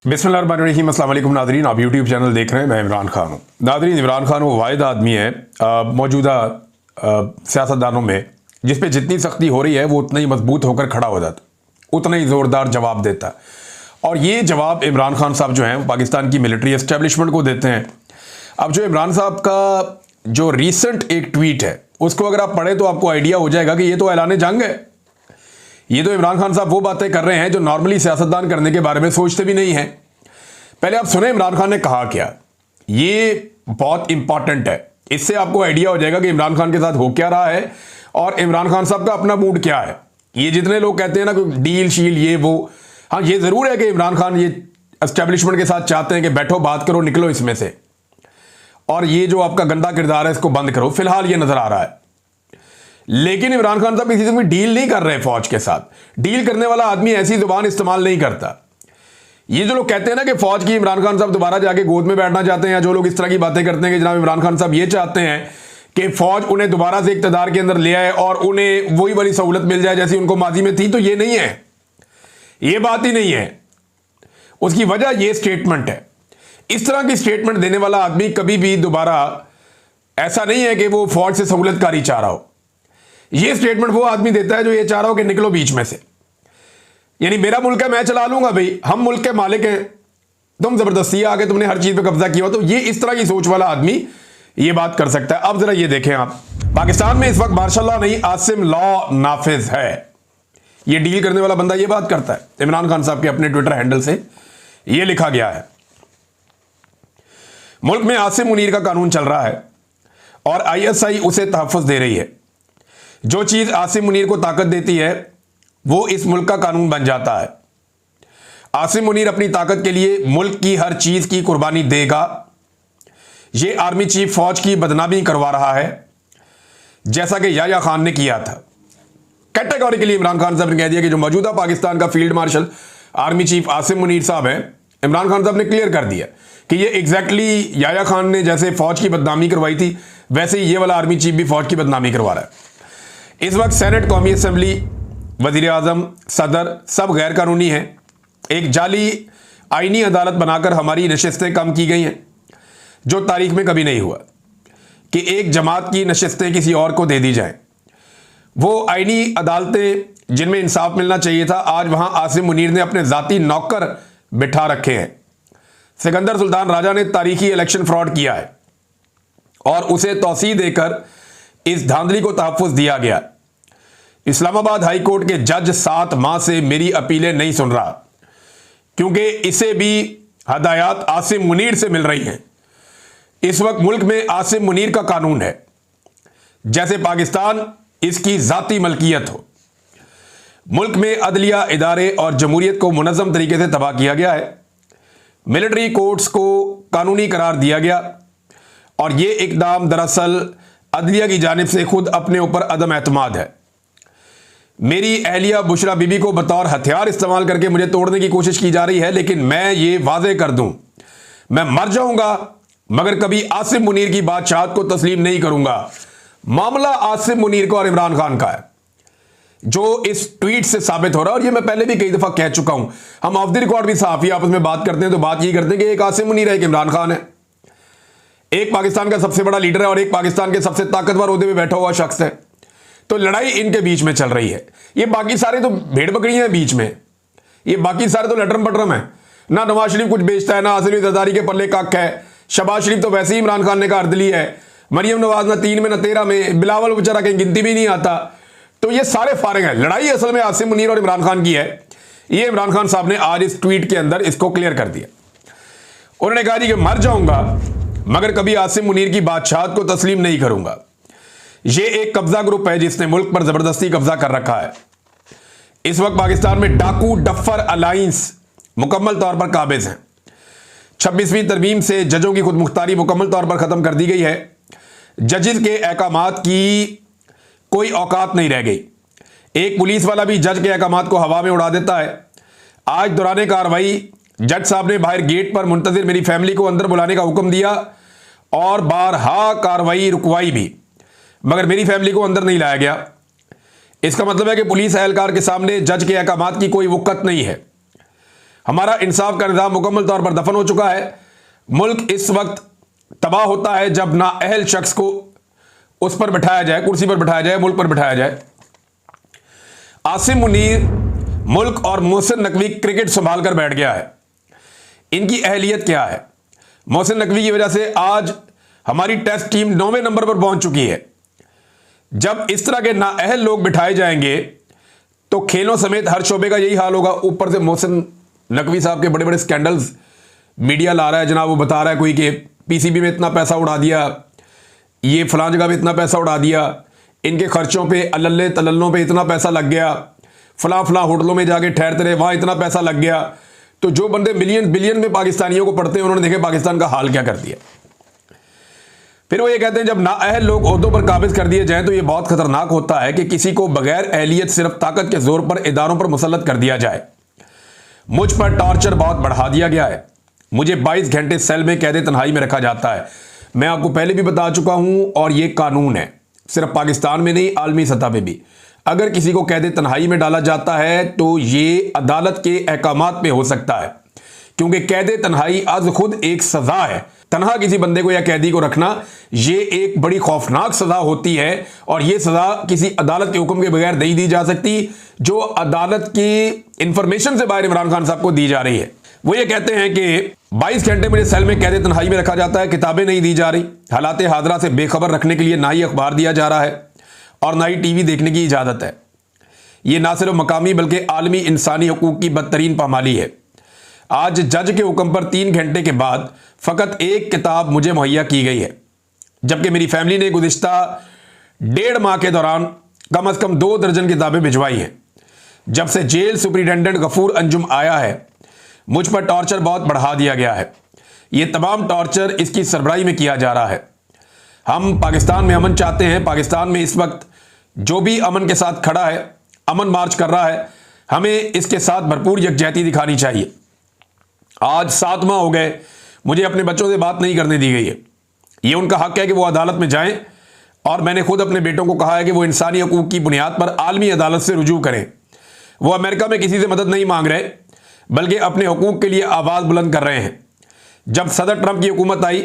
बिस्मिल्लाहिर्रहमानिर्रहीम, अस्सलाम वालेकुम नादरीन। आप यूट्यूब चैनल देख रहे हैं, मैं इमरान खान हूँ। नादरीन, इमरान खान वो वाहिद आदमी है मौजूदा सियासतदानों में जिस पे जितनी सख्ती हो रही है वो उतना ही मजबूत होकर खड़ा हो जाता, उतना ही ज़ोरदार जवाब देता। और ये जवाब इमरान खान साहब जो हैं पाकिस्तान की मिलिट्री एस्टेब्लिशमेंट को देते हैं। अब जो इमरान साहब का जो रिसेंट एक ट्वीट है उसको अगर आप पढ़ें तो आपको आइडिया हो जाएगा कि ये तो ऐलान जंग है। ये तो इमरान खान साहब वो बातें कर रहे हैं जो नॉर्मली सियासतदान करने के बारे में सोचते भी नहीं हैं। पहले आप सुने इमरान खान ने कहा क्या, ये बहुत इंपॉर्टेंट है। इससे आपको आइडिया हो जाएगा कि इमरान खान के साथ हो क्या रहा है और इमरान खान साहब का अपना मूड क्या है। ये जितने लोग कहते हैं ना कि डील शील ये वो, हाँ ये जरूर है कि इमरान खान ये एस्टेब्लिशमेंट के साथ चाहते हैं कि बैठो बात करो, निकलो इसमें से, और ये जो आपका गंदा किरदार है इसको बंद करो। फिलहाल ये नजर आ रहा है। लेकिन इमरान खान साहब किसी से भी डील नहीं कर रहे फौज के साथ। डील करने वाला आदमी ऐसी जुबान इस्तेमाल नहीं करता। ये जो लोग कहते हैं ना कि फौज की इमरान खान साहब दोबारा जाके गोद में बैठना चाहते हैं, या जो लोग इस तरह की बातें करते हैं कि जनाब इमरान खान साहब ये चाहते हैं कि फौज उन्हें दोबारा से इक्तदार के अंदर ले आए और उन्हें वही वाली सहूलत मिल जाए जैसी उनको माजी में थी, तो ये नहीं है, ये बात ही नहीं है। उसकी वजह ये स्टेटमेंट है। इस तरह की स्टेटमेंट देने वाला आदमी कभी भी दोबारा, ऐसा नहीं है कि वो फौज से सहूलतकारी चाह रहा हो। ये स्टेटमेंट वो आदमी देता है जो ये चाह रहा हो कि निकलो बीच में से, यानी मेरा मुल्क है मैं चला लूंगा, भाई हम मुल्क के मालिक हैं, तुम जबरदस्ती आके तुमने हर चीज पे कब्जा किया हो। तो ये इस तरह की सोच वाला आदमी ये बात कर सकता है। अब जरा ये देखें आप, पाकिस्तान में इस वक्त मार्शल लॉ नहीं आसिम लॉ नाफिज है। ये डील करने वाला बंदा ये बात करता है। इमरान खान साहब के अपने ट्विटर हैंडल से ये लिखा गया है, मुल्क में आसिम मुनीर का कानून चल रहा है और आईएसआई उसे तहफ़्फ़ुज़ दे रही है। जो चीज आसिम मुनीर को ताकत देती है वो इस मुल्क का कानून बन जाता है। आसिम मुनीर अपनी ताकत के लिए मुल्क की हर चीज की कुर्बानी देगा। ये आर्मी चीफ फौज की बदनामी करवा रहा है जैसा कि याह्या खान ने किया था। कैटेगोरिकली इमरान खान साहब ने कह दिया कि जो मौजूदा पाकिस्तान का field marshal army chief Asim Munir साहब हैं, इमरान खान साहब ने क्लियर कर दिया कि ये एग्जैक्टली याह्या खान ने जैसे फौज की बदनामी करवाई थी वैसे ही ये वाला आर्मी चीफ भी फौज की बदनामी करवा रहा है। इस वक्त सेनेट, कौमी असम्बली, वजीर आजम, सदर सब गैर कानूनी है। एक जाली आईनी अदालत बनाकर हमारी नशिस्तें कम की गई हैं, जो तारीख में कभी नहीं हुआ कि एक जमात की नशिस्तें किसी और को दे दी जाएं। वो आईनी अदालतें जिनमें इंसाफ मिलना चाहिए था, आज वहां आसिम मुनीर ने अपने जाती नौकर बिठा रखे हैं। सिकंदर सुल्तान राजा ने तारीखी इलेक्शन फ्रॉड किया है और उसे तौसीह देकर इस धांधली को तहफ़्फ़ुज़ दिया गया। इस्लामाबाद हाई कोर्ट के जज 7 माह से मेरी अपीलें नहीं सुन रहा क्योंकि इसे भी हदायत आसिम मुनीर से मिल रही हैं। इस वक्त मुल्क में आसिम मुनीर का कानून है जैसे पाकिस्तान इसकी जाती मलकियत हो। मुल्क में अदलिया, इदारे और जमहूरियत को मुनज़्ज़म तरीके से तबाह किया गया है। मिलिट्री कोर्ट्स को कानूनी करार दिया गया और यह इकदाम दरअसल अदलिया की जानिब से खुद अपने ऊपर अदम एतमाद है। मेरी अहलिया बुशरा बीबी को बतौर हथियार इस्तेमाल करके मुझे तोड़ने की कोशिश की जा रही है, लेकिन मैं ये वाज़े कर दूं, मैं मर जाऊंगा मगर कभी आसिम मुनीर की बादशाहत को तस्लीम नहीं करूंगा। मामला आसिम मुनीर का और इमरान खान का है जो इस ट्वीट से साबित हो रहा है। और ये मैं पहले भी कई दफा कह चुका हूं, हम ऑफ द रिकॉर्ड भी सहाफी आपस में बात करते हैं तो बात ये करते हैं कि एक आसिम मुनीर है, एक इमरान खान है, एक पाकिस्तान का सबसे बड़ा लीडर है और एक पाकिस्तान के सबसे ताकतवर ओहदे में बैठा हुआ शख्स है। तो लड़ाई इनके बीच में चल रही है। ये बाकी सारे तो भेड़ बकरियां हैं बीच में, ये बाकी सारे तो लटरम पटरम है। ना नवाज शरीफ कुछ बेचता है, ना आसिम जरदारी के पल्ले कख है। शहबाज शरीफ तो वैसे ही इमरान खान ने का अर्दली है। मरियम नवाज ना 3 में ना 13 में, बिलावल बेचारा कहीं गिनती भी नहीं आता। तो ये सारे फारिग हैं। लड़ाई असल में आसिम मुनीर और इमरान खान की है। ये इमरान खान साहब ने आज इस ट्वीट के अंदर इसको क्लियर कर दिया। उन्होंने कहा कि मर जाऊंगा मगर कभी आसिम मुनीर की बादशाहत को तस्लीम नहीं करूंगा। यह एक कब्जा ग्रुप है जिसने मुल्क पर जबरदस्ती कब्जा कर रखा है। इस वक्त पाकिस्तान में डाकू डफर अलायंस मुकम्मल तौर पर काबिज हैं। 26वीं तरमीम से जजों की खुद मुख्तारी मुकम्मल तौर पर खत्म कर दी गई है। जजेस के अहकामात की कोई औकात नहीं रह गई। एक पुलिस वाला भी जज के अहकामात को हवा में उड़ा देता है। आज दौरान कार्रवाई जज साहब ने बाहर गेट पर मुंतजिर मेरी फैमिली को अंदर बुलाने का हुक्म दिया और बारहा कार्रवाई रुकवाई भी, मगर मेरी फैमिली को अंदर नहीं लाया गया। इसका मतलब है कि पुलिस एहलकार के सामने जज के अहकामात की कोई वक़्त नहीं है। हमारा इंसाफ का निजाम मुकम्मल तौर पर दफन हो चुका है। मुल्क इस वक्त तबाह होता है जब नाअहल शख्स को उस पर बिठाया जाए, कुर्सी पर बिठाया जाए, मुल्क पर बिठाया जाए। आसिम मुनीर मुल्क और मोहसिन नकवी क्रिकेट संभाल कर बैठ गया है। इनकी अहलियत क्या है? मोहसिन नकवी की वजह से आज हमारी टेस्ट टीम 9वें नंबर पर पहुंच चुकी है। जब इस तरह के नाअहल लोग बिठाए जाएंगे तो खेलों समेत हर शोबे का यही हाल होगा। ऊपर से मोहसिन नकवी साहब के बड़े बड़े स्कैंडल्स मीडिया ला रहा है जनाब। वो बता रहा है कोई कि पीसीबी में इतना पैसा उड़ा दिया, ये फलां जगह पे इतना पैसा उड़ा दिया, इनके खर्चों पे अल्ले तल्लों पे इतना पैसा लग गया, फलां फलां होटलों में जाके ठहरते रहे, वहां इतना पैसा लग गया। तो जो बंदे मिलियन बिलियन में पाकिस्तानियों को पढ़ते हैं, उन्होंने देखे पाकिस्तान का हाल क्या कर दिया। फिर वो ये कहते हैं जब नाअहल लोग ओहदों पर काबिज कर दिए जाएं तो ये बहुत खतरनाक होता है कि किसी को बगैर अहलियत सिर्फ ताकत के जोर पर इदारों पर मुसल्लत कर दिया जाए। मुझ पर टॉर्चर बहुत बढ़ा दिया गया है। मुझे 22 घंटे सेल में कैद तन्हाई में रखा जाता है। मैं आपको पहले भी बता चुका हूं और ये कानून है, सिर्फ पाकिस्तान में नहीं, आलमी सतह पे भी। अगर किसी को कैद तन्हाई में डाला जाता है तो ये अदालत के अहकामात पे हो सकता है, क्योंकि कैद तन्हाई आज खुद एक सजा है। तन्हा किसी बंदे को या कैदी को रखना ये एक बड़ी खौफनाक सजा होती है और ये सजा किसी अदालत के हुक्म के बगैर नहीं दी जा सकती, जो अदालत की इंफॉर्मेशन से बाहर इमरान खान साहब को दी जा रही है। वो ये कहते हैं कि 22 घंटे मुझे सेल में कैद तन्हाई में रखा जाता है, किताबें नहीं दी जा रही, हालात हादरा से बेखबर रखने के लिए ना ही अखबार दिया जा रहा है और ना ही टीवी देखने की इजाज़त है। ये ना सिर्फ मकामी बल्कि आलमी इंसानी हकूक की बदतरीन पामाली है। आज जज के हुक्म पर 3 घंटे के बाद फ़कत एक किताब मुझे मुहैया की गई है, जबकि मेरी फैमिली ने गुज़िश्ता 1.5 माह के दौरान कम अज़ कम 2 दर्जन किताबें भिजवाई हैं। जब से जेल सुपरिटेंडेंट गफूर अंजुम आया है, मुझ पर टॉर्चर बहुत बढ़ा दिया गया है। ये तमाम टॉर्चर इसकी सरबराही में किया जा रहा है। हम पाकिस्तान में अमन चाहते हैं। पाकिस्तान में इस वक्त जो भी अमन के साथ खड़ा है, अमन मार्च कर रहा है, हमें इसके साथ भरपूर यकजहती दिखानी चाहिए। आज 7 माह हो गए मुझे अपने बच्चों से बात नहीं करने दी गई है। ये उनका हक है कि वो अदालत में जाएं और मैंने खुद अपने बेटों को कहा है कि वो इंसानी हकूक की बुनियाद पर आलमी अदालत से रुजू करें। वो अमेरिका में किसी से मदद नहीं मांग रहे, बल्कि अपने हकूक के लिए आवाज़ बुलंद कर रहे हैं। जब सदर ट्रंप की हुकूमत आई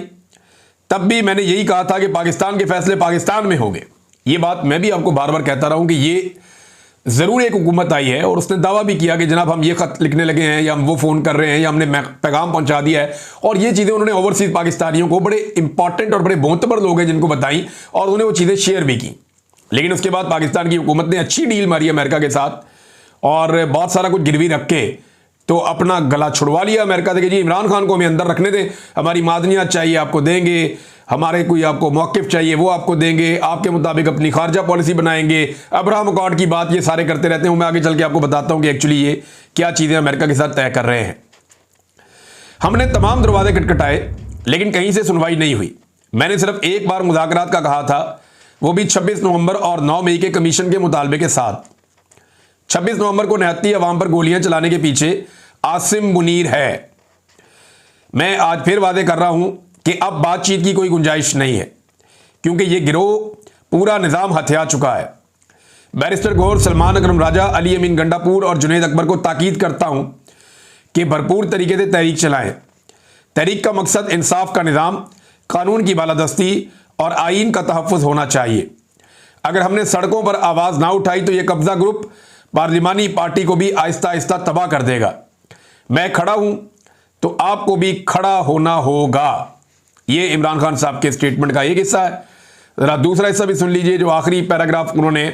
तब भी मैंने यही कहा था कि पाकिस्तान के फैसले पाकिस्तान में होंगे। ये बात मैं भी आपको बार बार कहता रहा हूं कि ये ज़रूर एक हुकूमत आई है और उसने दावा भी किया कि जनाब हम ये ख़त लिखने लगे हैं या हम वो फ़ोन कर रहे हैं या हमने पैगाम पहुंचा दिया है। और ये चीज़ें उन्होंने ओवरसीज़ पाकिस्तानियों को, बड़े इंपॉर्टेंट और बड़े मोतबर लोग हैं जिनको बताई और उन्होंने वो चीज़ें शेयर भी की। लेकिन उसके बाद पाकिस्तान की हुकूमत ने अच्छी डील मारी अमेरिका के साथ और बहुत सारा कुछ गिरवी रख के तो अपना गला छुड़वा लिया अमेरिका से कि जी इमरान खान को हमें अंदर रखने दें, हमारी मादनियात चाहिए आपको देंगे, हमारे कोई आपको मौक़िफ़ चाहिए वो आपको देंगे, आपके मुताबिक अपनी खारजा पॉलिसी बनाएंगे। अब्राहम अकॉर्ड की बात ये सारे करते रहते हैं। मैं आगे चल के आपको बताता हूँ कि एक्चुअली ये क्या चीज़ें अमेरिका के साथ तय कर रहे हैं। हमने तमाम दरवाजे खटखटाए लेकिन कहीं से सुनवाई नहीं हुई। मैंने सिर्फ एक बार मुज़ाकरात का कहा था, वो भी 26 नवंबर और 9 मई के कमीशन के मुतालबे के साथ। 26 नवंबर को निहत्ती अवाम पर गोलियां चलाने के पीछे आसिम मुनीर है। मैं आज फिर वादे कर रहा हूं कि अब बातचीत की कोई गुंजाइश नहीं है, क्योंकि यह गिरोह पूरा निज़ाम हथिया चुका है। बैरिस्टर गौहर, सलमान अकरम राजा, अली अमीन गंडापुर और जुनैद अकबर को ताकीद करता हूं कि भरपूर तरीके से तहरीक चलाएं। तहरीक का मकसद इंसाफ का निज़ाम, कानून की बालादस्ती और आईन का तहफ़्फ़ुज़ होना चाहिए। अगर हमने सड़कों पर आवाज़ ना उठाई तो यह कब्ज़ा ग्रुप पार्लिमानी पार्टी को भी आहिस्ता आहिस्ता तबाह कर देगा। मैं खड़ा हूं तो आपको भी खड़ा होना होगा। ये इमरान खान साहब के स्टेटमेंट का एक हिस्सा है। ज़रा दूसरा हिस्सा भी सुन लीजिए, जो आखिरी पैराग्राफ उन्होंने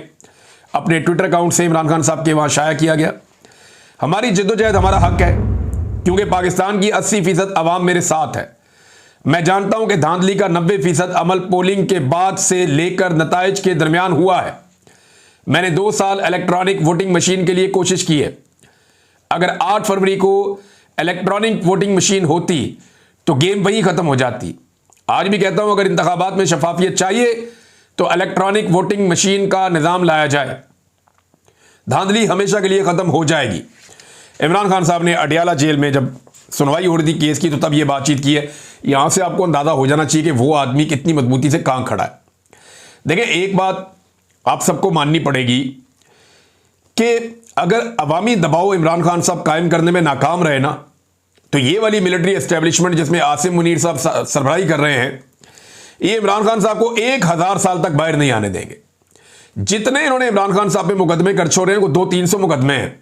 अपने ट्विटर अकाउंट से इमरान खान साहब के वहाँ शाया किया गया। हमारी जद्दोजहद हमारा हक है, क्योंकि पाकिस्तान की 80% अवाम मेरे साथ है। मैं जानता हूं कि धांधली का 90% अमल पोलिंग के बाद से लेकर नताइज के दरमियान हुआ है। मैंने 2 साल इलेक्ट्रॉनिक वोटिंग मशीन के लिए कोशिश की है। अगर 8 फरवरी को इलेक्ट्रॉनिक वोटिंग मशीन होती तो गेम वहीं ख़त्म हो जाती। आज भी कहता हूं, अगर इंतखाबात में शफाफियत चाहिए तो इलेक्ट्रॉनिक वोटिंग मशीन का निज़ाम लाया जाए, धांधली हमेशा के लिए ख़त्म हो जाएगी। इमरान खान साहब ने अडियाला जेल में जब सुनवाई हो रही थी केस की, तो तब ये बातचीत की है। यहां से आपको अंदाज़ा हो जाना चाहिए कि वो आदमी कितनी मजबूती से कहां खड़ा है। देखिए, एक बात आप सबको माननी पड़ेगी कि अगर अवामी दबाव इमरान खान साहब कायम करने में नाकाम रहे ना, तो ये वाली मिलिट्री एस्टेब्लिशमेंट जिसमें आसिम मुनीर साहब सरबराही कर रहे हैं, ये इमरान खान साहब को 1000 साल तक बाहर नहीं आने देंगे। जितने इन्होंने इमरान खान साहब पे मुकदमे कर छोड़े हैं, वो 200-300 मुकदमे हैं।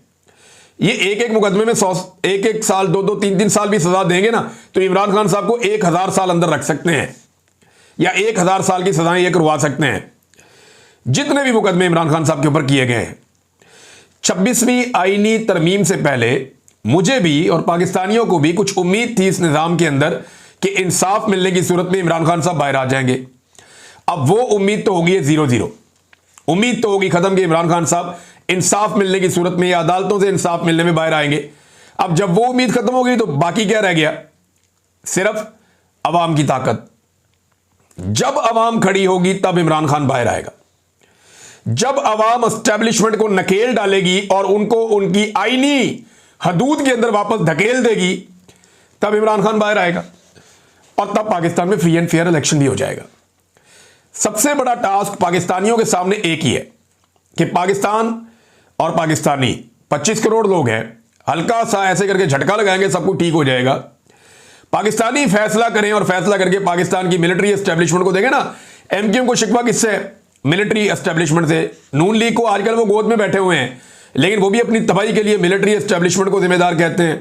ये एक मुकदमे में 100 एक साल 2-2 3-3 साल भी सजा देंगे ना, तो इमरान खान साहब को 1000 साल अंदर रख सकते हैं, या 1000 साल की सजाएं ये करवा सकते हैं। जितने भी मुकदमे इमरान खान साहब के ऊपर किए गए हैं। 26वीं आईनी तरमीम से पहले मुझे भी और पाकिस्तानियों को भी कुछ उम्मीद थी इस निजाम के अंदर कि इंसाफ मिलने की सूरत में इमरान खान साहब बाहर आ जाएंगे। अब वो उम्मीद तो होगी 0-0, उम्मीद तो होगी खत्म कि इमरान खान साहब इंसाफ मिलने की सूरत में या अदालतों से इंसाफ मिलने में बाहर आएंगे। अब जब वो उम्मीद खत्म हो गई तो बाकी क्या रह गया? सिर्फ अवाम की ताकत। जब अवाम खड़ी होगी तब इमरान खान बाहर आएगा। जब अवाम एस्टेब्लिशमेंट को नकेल डालेगी और उनको उनकी आईनी हदूद के अंदर वापस धकेल देगी, तब इमरान खान बाहर आएगा और तब पाकिस्तान में फ्री एंड फेयर इलेक्शन भी हो जाएगा। सबसे बड़ा टास्क पाकिस्तानियों के सामने एक ही है कि पाकिस्तान और पाकिस्तानी 25 करोड़ लोग हैं, हल्का सा ऐसे करके झटका लगाएंगे, सब कुछ ठीक हो जाएगा। पाकिस्तानी फैसला करें और फैसला करके पाकिस्तान की मिलिट्री एस्टेब्लिशमेंट को देंगे ना। एमक्यूएम को शिकवा किससे है? मिलिट्री एस्टेब्लिशमेंट से। नून लीग को आजकल वो गोद में बैठे हुए हैं, लेकिन वो भी अपनी तबाही के लिए मिलिट्री एस्टेब्लिशमेंट को जिम्मेदार कहते हैं।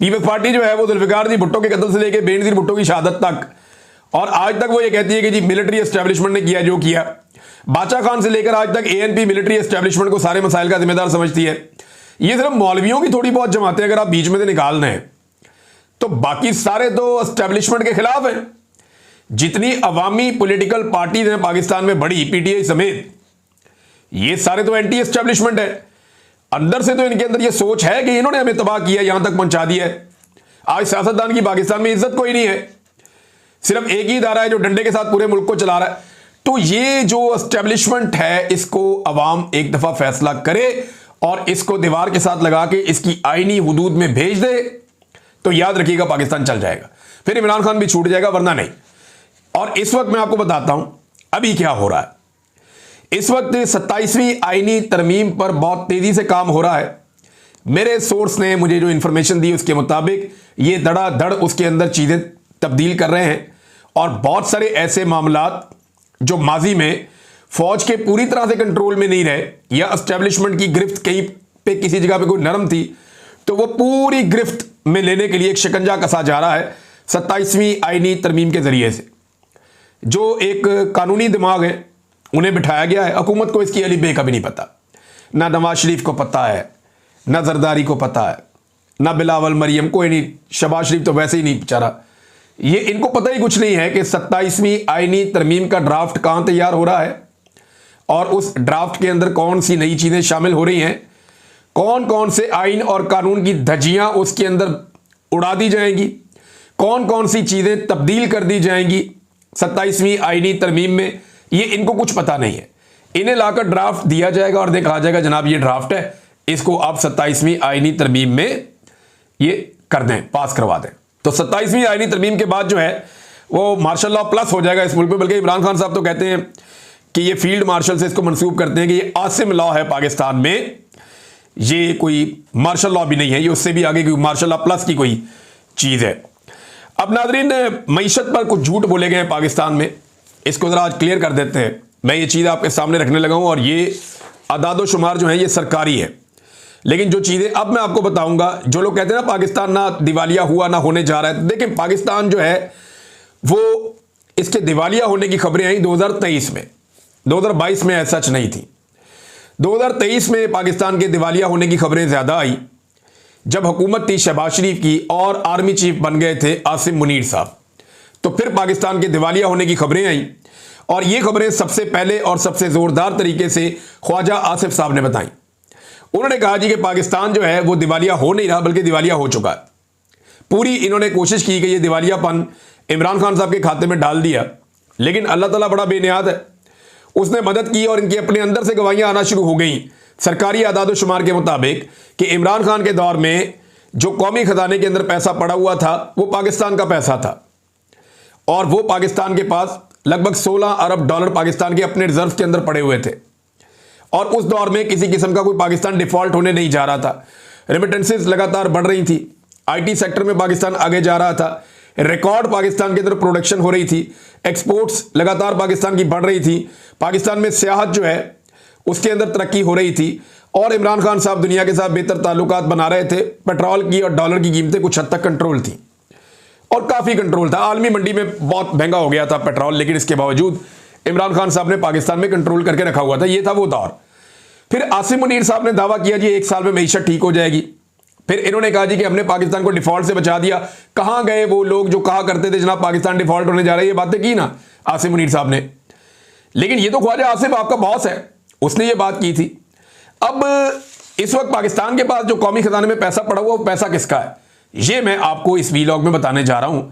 पीपल्स पार्टी जो है वो जुल्फिकार जी भुट्टो के कत्ल से लेकर बेनजीर भुट्टो की शहादत तक, और आज तक वो ये कहती है कि जी मिलिट्री एस्टेब्लिशमेंट ने किया जो किया। बादशाह खान से लेकर आज तक एएनपी मिलिट्री एस्टेब्लिशमेंट को सारे मसाइल का जिम्मेदार समझती है। ये सिर्फ मौलवियों की थोड़ी बहुत जमातें अगर आप बीच में से निकाल दें तो बाकी सारे तो एस्टेब्लिशमेंट के खिलाफ हैं। जितनी अवामी पॉलिटिकल पार्टीज हैं पाकिस्तान में बड़ी, पीटीआई समेत, ये सारे तो एंटी एस्टेब्लिशमेंट है। अंदर से तो इनके अंदर ये सोच है कि इन्होंने हमें तबाह किया, यहां तक पहुंचा दिया है। आज सियासतदान की पाकिस्तान में इज्जत कोई नहीं है, सिर्फ एक ही इदारा है जो डंडे के साथ पूरे मुल्क को चला रहा है। तो ये जो एस्टेब्लिशमेंट है, इसको अवाम एक दफा फैसला करे और इसको दीवार के साथ लगा के इसकी आईनी हुदूद में भेज दे, तो याद रखिएगा पाकिस्तान चल जाएगा, फिर इमरान खान भी छूट जाएगा, वरना नहीं। और इस वक्त मैं आपको बताता हूं अभी क्या हो रहा है। इस वक्त 27वीं आईनी तरमीम पर बहुत तेजी से काम हो रहा है। मेरे सोर्स ने मुझे जो इंफॉर्मेशन दी उसके मुताबिक ये धड़ाधड़ उसके अंदर चीजें तब्दील कर रहे हैं, और बहुत सारे ऐसे मामलात जो माजी में फौज के पूरी तरह से कंट्रोल में नहीं रहे, या एस्टेब्लिशमेंट की गिरफ्त कहीं पे किसी जगह पे कोई नरम थी, तो वो पूरी गिरफ्त में लेने के लिए एक शिकंजा कसा जा रहा है 27वीं आईनी तरमीम के जरिए से। जो एक कानूनी दिमाग है उन्हें बिठाया गया है। हुकूमत को इसकी अली बे का भी नहीं पता, ना नवाज शरीफ को पता है, ना जरदारी को पता है, ना बिलावल मरियम, कोई नहीं। शहबाज शरीफ तो वैसे ही नहीं बेचारा, ये इनको पता ही कुछ नहीं है कि 27वीं आईनी तरमीम का ड्राफ्ट कहां तैयार हो रहा है और उस ड्राफ्ट के अंदर कौन सी नई चीजें शामिल हो रही हैं, कौन कौन से आइन और कानून की धज्जियां उसके अंदर उड़ा दी जाएंगी, कौन कौन सी चीजें तब्दील कर दी जाएंगी 27वीं आईनी तरमीम में। ये इनको कुछ पता नहीं है। इन्हें लाकर ड्राफ्ट दिया जाएगा और कहा जाएगा जनाब ये ड्राफ्ट है, इसको आप 27वीं आईनी तरमीम में ये कर दें, पास करवा दें। तो 27वीं आईनी तरमीम के बाद जो है वो मार्शल लॉ प्लस हो जाएगा इस मुल्क में। बल्कि इमरान खान साहब तो कहते हैं कि ये फील्ड मार्शल से इसको मंसूब करते हैं कि ये आसिम लॉ है पाकिस्तान में, ये कोई मार्शल लॉ भी नहीं है, ये उससे भी आगे मार्शल लॉ प्लस की कोई चीज है। अब नाजरीन, मईशत पर कुछ झूठ बोले गए हैं पाकिस्तान में, इसको जरा आज क्लियर कर देते हैं। मैं ये चीज़ आपके सामने रखने लगा हूं, और ये अदाद शुमार जो है ये सरकारी है, लेकिन जो चीज़ें अब मैं आपको बताऊंगा, जो लोग कहते हैं ना पाकिस्तान ना दिवालिया हुआ ना होने जा रहा है, देखिए पाकिस्तान जो है वो इसके दिवालिया होने की खबरें आई 2023 में, 2022 में ऐसा सच नहीं थी। 2023 में पाकिस्तान के दिवालिया होने की खबरें ज़्यादा आई जब हुकूमत थी शहबाज शरीफ की और आर्मी चीफ बन गए थे आसिम मुनीर साहब, तो फिर पाकिस्तान के दिवालिया होने की खबरें आई, और ये खबरें सबसे पहले और सबसे ज़ोरदार तरीके से ख्वाजा आसिफ साहब ने बताई। उन्होंने कहा जी कि पाकिस्तान जो है वो दिवालिया हो नहीं रहा बल्कि दिवालिया हो चुका है। पूरी इन्होंने कोशिश की कि ये दिवालियापन इमरान खान साहब के खाते में डाल दिया, लेकिन अल्लाह ताला बड़ा बेनियाद है, उसने मदद की और इनके अपने अंदर से गवाहियां आना शुरू हो गई सरकारी आदाद शुमार के मुताबिक कि इमरान खान के दौर में जो कौमी खजाने के अंदर पैसा पड़ा हुआ था वो पाकिस्तान का पैसा था, और वो पाकिस्तान के पास लगभग 16 अरब डॉलर पाकिस्तान के अपने रिजर्व के अंदर पड़े हुए थे। और उस दौर में किसी किस्म का कोई पाकिस्तान डिफॉल्ट होने नहीं जा रहा था। रेमिटेंसेस लगातार बढ़ रही थी, आईटी सेक्टर में पाकिस्तान आगे जा रहा था, रिकॉर्ड पाकिस्तान के अंदर प्रोडक्शन हो रही थी, एक्सपोर्ट्स लगातार पाकिस्तान की बढ़ रही थी, पाकिस्तान में सियाहत जो है उसके अंदर तरक्की हो रही थी, और इमरान खान साहब दुनिया के साथ बेहतर ताल्लुकात बना रहे थे। पेट्रोल की और डॉलर की कीमतें कुछ हद तक कंट्रोल थी, और काफ़ी कंट्रोल था। आलमी मंडी में बहुत महंगा हो गया था पेट्रोल, लेकिन इसके बावजूद इमरान खान साहब ने पाकिस्तान में कंट्रोल करके रखा हुआ था। ये था वो दौर। फिर आसिम मुनीर साहब ने दावा किया जी 1 साल में मईशत ठीक हो जाएगी। फिर इन्होंने कहा जी कि हमने पाकिस्तान को डिफॉल्ट से बचा दिया। कहां गए वो लोग जो कहा करते थे जनाब पाकिस्तान डिफॉल्ट होने जा रहा है? ये बातें की ना आसिम मुनीर साहब ने, लेकिन ये तो ख्वाजा आसिफ आपका बॉस है, उसने ये बात की थी। अब इस वक्त पाकिस्तान के पास जो कौमी खजाने में पैसा पड़ा हुआ, वो पैसा किसका है, ये मैं आपको इस वीलॉग में बताने जा रहा हूं।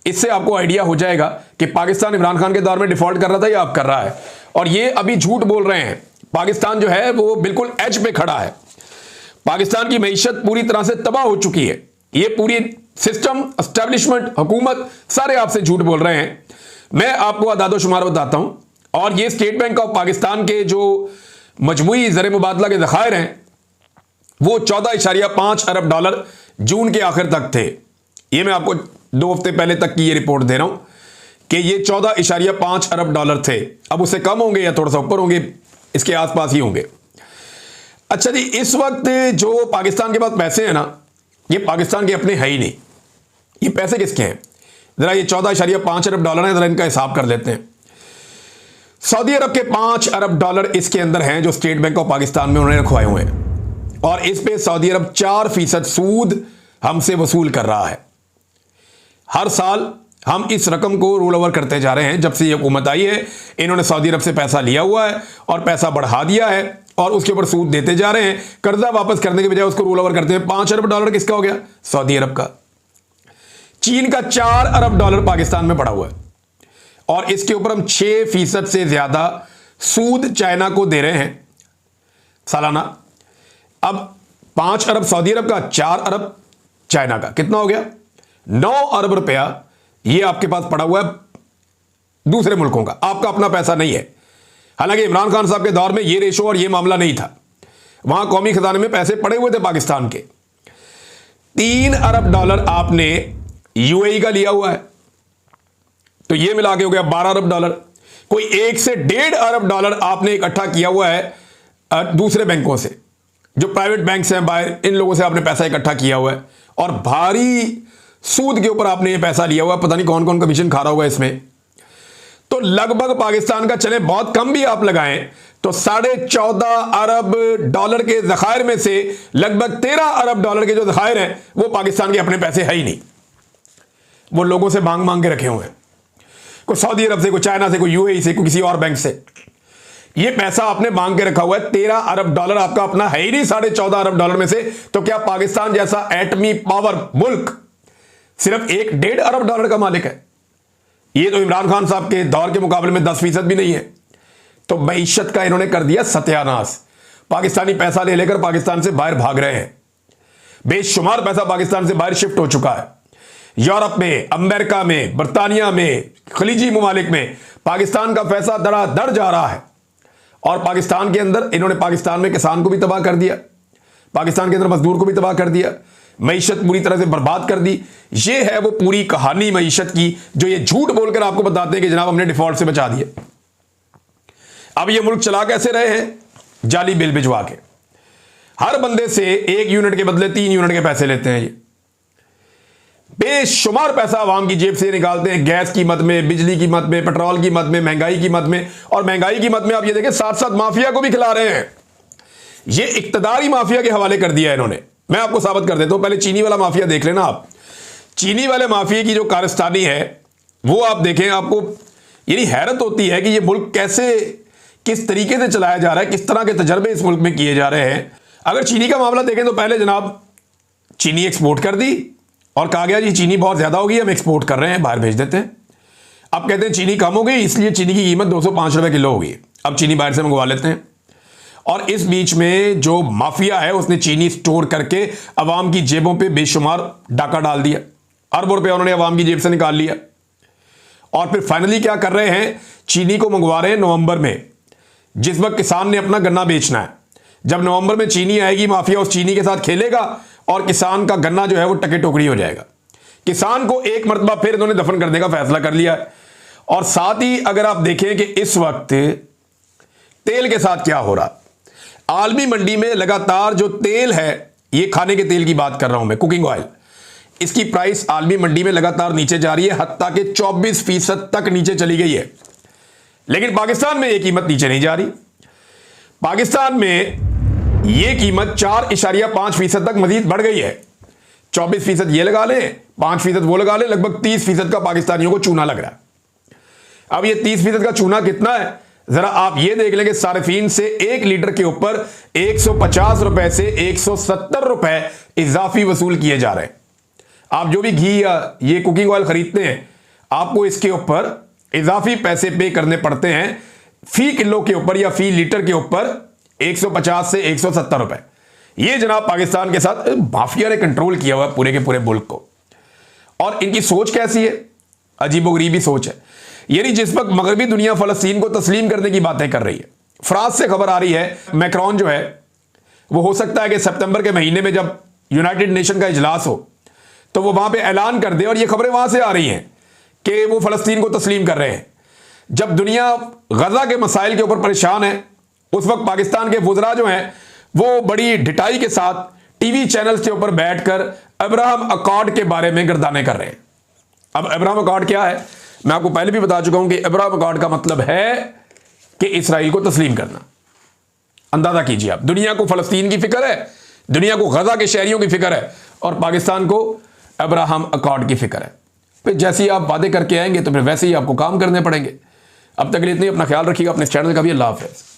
इससे आपको आइडिया हो जाएगा कि पाकिस्तान इमरान खान के दौर में डिफॉल्ट कर रहा था या अब कर रहा है। और ये अभी झूठ बोल रहे हैं, पाकिस्तान जो है वो बिल्कुल एज पे खड़ा है। पाकिस्तान की मईशत पूरी तरह से तबाह हो चुकी है। ये पूरी सिस्टम, एस्टेब्लिशमेंट, हुकूमत सारे आपसे झूठ बोल रहे हैं। मैं आपको अदादो शुमार बताता हूं, और ये स्टेट बैंक ऑफ पाकिस्तान के जो मजमूई ज़र मुबादला के ज़खायर हैं वो 14.5 अरब डॉलर जून के आखिर तक थे। ये मैं आपको 2 हफ्ते पहले तक की ये रिपोर्ट दे रहा हूं कि ये 14.5 अरब डॉलर थे। अब उससे कम होंगे या थोड़ा सा ऊपर होंगे, इसके आसपास ही होंगे। अच्छा जी, इस वक्त जो पाकिस्तान के पास पैसे हैं ना, ये पाकिस्तान के अपने है ही नहीं। ये पैसे किसके हैं? जरा ये 14.5 अरब डॉलर है, जरा इनका हिसाब कर लेते हैं। सऊदी अरब के 5 अरब डॉलर इसके अंदर हैं जो स्टेट बैंक ऑफ पाकिस्तान में उन्होंने रखवाए हुए हैं, और इस पे सऊदी अरब 4% सूद हमसे वसूल कर रहा है। हर साल हम इस रकम को रोल ओवर करते जा रहे हैं। जब से ये हुकूमत आई है, इन्होंने सऊदी अरब से पैसा लिया हुआ है और पैसा बढ़ा दिया है, और उसके ऊपर सूद देते जा रहे हैं। कर्जा वापस करने के बजाय उसको रोल ओवर करते हैं। 5 अरब डॉलर किसका हो गया? सऊदी अरब का। चीन का 4 अरब डॉलर पाकिस्तान में पड़ा हुआ है, और इसके ऊपर हम 6% से ज्यादा सूद चाइना को दे रहे हैं सालाना। अब 5 अरब सऊदी अरब का, 4 अरब चाइना का, कितना हो गया? 9 अरब रुपया ये आपके पास पड़ा हुआ है दूसरे मुल्कों का, आपका अपना पैसा नहीं है। हालांकि इमरान खान साहब के दौर में ये रेशो और ये मामला नहीं था। वहां कौमी खजाने में पैसे पड़े हुए थे पाकिस्तान के। 3 अरब डॉलर आपने यूएई का लिया हुआ है, तो ये मिला के हो गया 12 अरब डॉलर। कोई 1 से 1.5 अरब डॉलर आपने इकट्ठा किया हुआ है दूसरे बैंकों से, जो प्राइवेट बैंक्स हैं बाहर, इन लोगों से आपने पैसा इकट्ठा किया हुआ है, और भारी सूद के ऊपर आपने ये पैसा लिया हुआ है। पता नहीं कौन कौन कमीशन खा रहा होगा इसमें। तो लगभग पाकिस्तान का, चले बहुत कम भी आप लगाएं तो 14.5 अरब डॉलर के जखायर में से लगभग 13 अरब डॉलर के जो जखायर हैं वो पाकिस्तान के अपने पैसे है ही नहीं। वो लोगों से मांग मांग के रखे हुए हैं, कोई सऊदी अरब से, कोई चाइना से, कोई यूएई से, कोई किसी और बैंक से। ये पैसा आपने मांग के रखा हुआ है। 13 अरब डॉलर आपका अपना है ही नहीं 14.5 अरब डॉलर में से। तो क्या पाकिस्तान जैसा एटमी पावर मुल्क सिर्फ 1.5 अरब डॉलर का मालिक है? ये तो इमरान खान साहब के दौर के मुकाबले में 10% भी नहीं है। तो मईशत का इन्होंने कर दिया सत्यानाश। पाकिस्तानी पैसा ले लेकर पाकिस्तान से बाहर भाग रहे हैं। बेशुमार पैसा पाकिस्तान से बाहर शिफ्ट हो चुका है। यूरोप में, अमेरिका में, बरतानिया में, खलीजी ममालिक में पाकिस्तान का पैसा धड़ाधड़ जा रहा है। और पाकिस्तान के अंदर इन्होंने पाकिस्तान में किसान को भी तबाह कर दिया, पाकिस्तान के अंदर मजदूर को भी तबाह कर दिया, मईशत पूरी तरह से बर्बाद कर दी। ये है वो पूरी कहानी मईशत की, जो ये झूठ बोलकर आपको बताते हैं कि जनाब हमने डिफॉल्ट से बचा दिए। अब ये मुल्क चला कैसे रहे हैं? जाली बिल भिजवा के। हर बंदे से 1 यूनिट के बदले 3 यूनिट के पैसे लेते हैं। ये बेशुमार पैसा आवाम की जेब से निकालते हैं, गैस की मद में, बिजली की मद में, पेट्रोल की मद में, महंगाई की मद में। और महंगाई की मद में आप ये देखें साथ साथ माफिया को भी खिला रहे हैं। ये इक्तदारी माफिया के हवाले कर दिया है इन्होंने। मैं आपको साबित कर देता हूं, पहले चीनी वाला माफिया देख लेना आप। चीनी वाले माफिया की जो कारस्तानी है वो आप देखें, आपको यानी हैरत होती है कि ये मुल्क कैसे, किस तरीके से चलाया जा रहा है, किस तरह के तजर्बे इस मुल्क में किए जा रहे हैं। अगर चीनी का मामला देखें तो पहले जनाब चीनी एक्सपोर्ट कर दी और कहा गया जी चीनी बहुत ज्यादा होगी, हम एक्सपोर्ट कर रहे हैं, बाहर भेज देते हैं। अब कहते हैं चीनी कम हो गई, इसलिए चीनी की कीमत 205 रुपए किलो होगी, अब चीनी बाहर से मंगवा लेते हैं। और इस बीच में जो माफिया है उसने चीनी स्टोर करके अवाम की जेबों पे बेशुमार डाका डाल दिया। अरबों रुपया उन्होंने अवाम की जेब से निकाल लिया। और फिर फाइनली क्या कर रहे हैं, चीनी को मंगवा रहे हैं नवंबर में, जिस वक्त किसान ने अपना गन्ना बेचना है। जब नवंबर में चीनी आएगी, माफिया उस चीनी के साथ खेलेगा और किसान का गन्ना जो है वो टके टोकरी हो जाएगा। किसान को एक मरतबा फिर इन्होंने दफन करने का फैसला कर लिया है। और साथ ही अगर आप देखें कि इस वक्त तेल के साथ क्या हो रहा, आलमी मंडी में लगातार जो तेल है, ये खाने के तेल की बात कर रहा हूं मैं, कुकिंग ऑयल, इसकी प्राइस आलमी मंडी में लगातार नीचे जा रही है, हत्ता के 24% तक नीचे चली गई है। लेकिन पाकिस्तान में यह कीमत नीचे नहीं जा रही। पाकिस्तान में यह कीमत 4.5% तक मजीद बढ़ गई है। 24% ये लगा लें, 5% वो लगा लें, लगभग 30% का पाकिस्तानियों को चूना लग रहा है। अब ये 30% का चूना कितना है, जरा आप ये देख लेंगे, सार्फिन से 1 लीटर के ऊपर 150 रुपए से 170 रुपए इजाफी वसूल किए जा रहे हैं। आप जो भी घी या ये कुकिंग ऑयल खरीदते हैं, आपको इसके ऊपर इजाफी पैसे पे करने पड़ते हैं, फी किलो के ऊपर या फी लीटर के ऊपर 150 से 170 रुपए। ये जनाब पाकिस्तान के साथ माफिया ने कंट्रोल किया हुआ है पूरे के पूरे मुल्क को। और इनकी सोच कैसी है, अजीबोगरीबी सोच है। यानी जिस वक्त मगरबी दुनिया फलस्तीन को तस्लीम करने की बातें कर रही है, फ्रांस से खबर आ रही है, मैक्रोन जो है वो हो सकता है कि सितंबर के महीने में जब यूनाइटेड नेशन का इजलास हो तो वो वहां पे ऐलान कर दे। और ये खबरें वहां से आ रही हैं कि वो फलस्तीन को तस्लीम कर रहे हैं। जब दुनिया गजा के मसाइल के ऊपर परेशान है, उस वक्त पाकिस्तान के वुज़रा जो हैं वो बड़ी ढिठाई के साथ टीवी चैनल्स के ऊपर बैठकर अब्राहम अकॉर्ड के बारे में गर्दाने कर रहे हैं। अब अब्राहम अकॉर्ड क्या है, मैं आपको पहले भी बता चुका हूं कि अब्राहम अकॉर्ड का मतलब है कि इसराइल को तस्लीम करना। अंदाजा कीजिए आप, दुनिया को फलस्तीन की फिक्र है, दुनिया को गजा के शहरियों की फिक्र है, और पाकिस्तान को अब्राहम अकॉर्ड की फिक्र है। फिर जैसे ही आप वादे करके आएंगे तो फिर वैसे ही आपको काम करने पड़ेंगे। अब तक के लिए इतनी, अपना ख्याल रखिएगा, अपने चैनल का भी। अल्लाह हाफ़िज़।